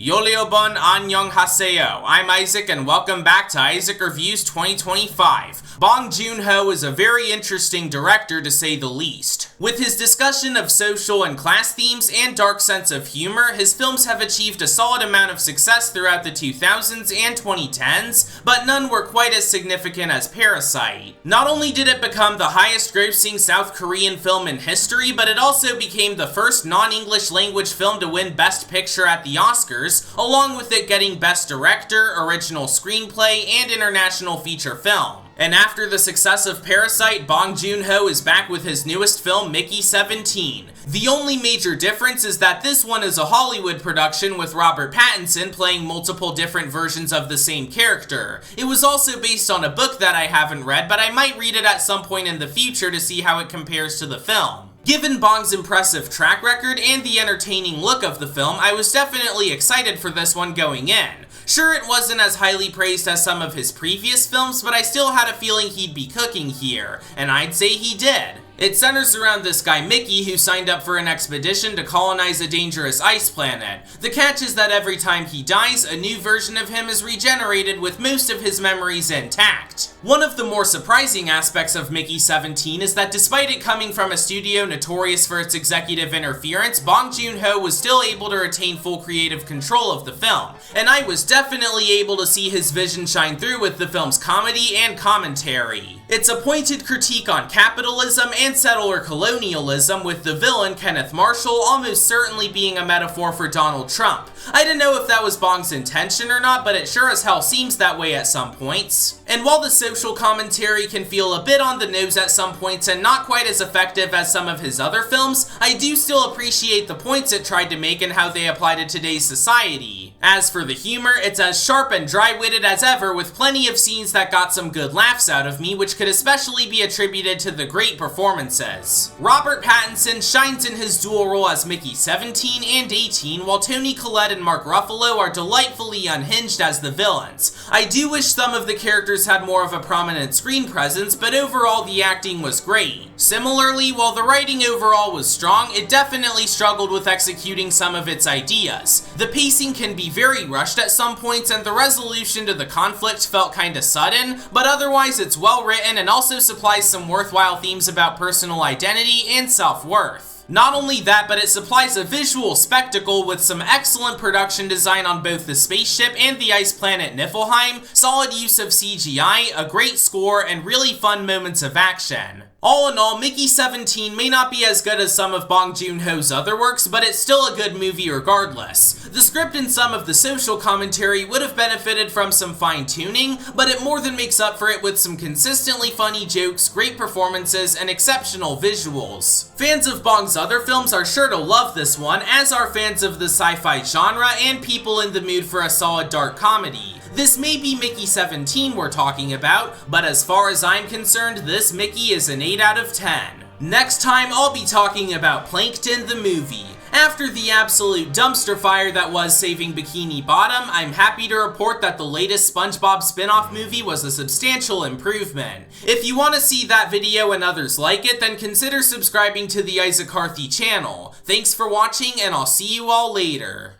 Yoliobun Annyeonghaseyo. I'm Isaac and welcome back to Isaac Reviews 2025. Bong Joon-ho is a very interesting director to say the least. With his discussion of social and class themes and dark sense of humor, his films have achieved a solid amount of success throughout the 2000s and 2010s, but none were quite as significant as Parasite. Not only did it become the highest grossing South Korean film in history, but it also became the first non-English language film to win Best Picture at the Oscars, along with it getting Best Director, Original Screenplay, and International Feature Film. And after the success of Parasite, Bong Joon-ho is back with his newest film, Mickey 17. The only major difference is that this one is a Hollywood production with Robert Pattinson playing multiple different versions of the same character. It was also based on a book that I haven't read, but I might read it at some point in the future to see how it compares to the film. Given Bong's impressive track record and the entertaining look of the film, I was definitely excited for this one going in. Sure, it wasn't as highly praised as some of his previous films, but I still had a feeling he'd be cooking here, and I'd say he did. It centers around this guy Mickey who signed up for an expedition to colonize a dangerous ice planet. The catch is that every time he dies, a new version of him is regenerated with most of his memories intact. One of the more surprising aspects of Mickey 17 is that despite it coming from a studio notorious for its executive interference, Bong Joon-ho was still able to retain full creative control of the film, and I was definitely able to see his vision shine through with the film's comedy and commentary. It's a pointed critique on capitalism and settler colonialism, with the villain, Kenneth Marshall, almost certainly being a metaphor for Donald Trump. I don't know if that was Bong's intention or not, but it sure as hell seems that way at some points. And while the social commentary can feel a bit on the nose at some points and not quite as effective as some of his other films, I do still appreciate the points it tried to make and how they apply to today's society. As for the humor, it's as sharp and dry-witted as ever, with plenty of scenes that got some good laughs out of me, which could especially be attributed to the great performances. Robert Pattinson shines in his dual role as Mickey 17 and 18, while Toni Collette and Mark Ruffalo are delightfully unhinged as the villains. I do wish some of the characters had more of a prominent screen presence, but overall the acting was great. Similarly, while the writing overall was strong, it definitely struggled with executing some of its ideas. The pacing can be very rushed at some points, and the resolution to the conflict felt kinda sudden, but otherwise it's well written and also supplies some worthwhile themes about personal identity and self-worth. Not only that, but it supplies a visual spectacle with some excellent production design on both the spaceship and the ice planet Niflheim, solid use of CGI, a great score, and really fun moments of action. All in all, Mickey 17 may not be as good as some of Bong Joon-ho's other works, but it's still a good movie regardless. The script and some of the social commentary would have benefited from some fine-tuning, but it more than makes up for it with some consistently funny jokes, great performances, and exceptional visuals. Fans of Bong's other films are sure to love this one, as are fans of the sci-fi genre and people in the mood for a solid dark comedy. This may be Mickey 17 we're talking about, but as far as I'm concerned, this Mickey is an 8 out of 10. Next time, I'll be talking about Plankton the movie. After the absolute dumpster fire that was Saving Bikini Bottom, I'm happy to report that the latest SpongeBob spin-off movie was a substantial improvement. If you want to see that video and others like it, then consider subscribing to the Isaac Carthy channel. Thanks for watching, and I'll see you all later.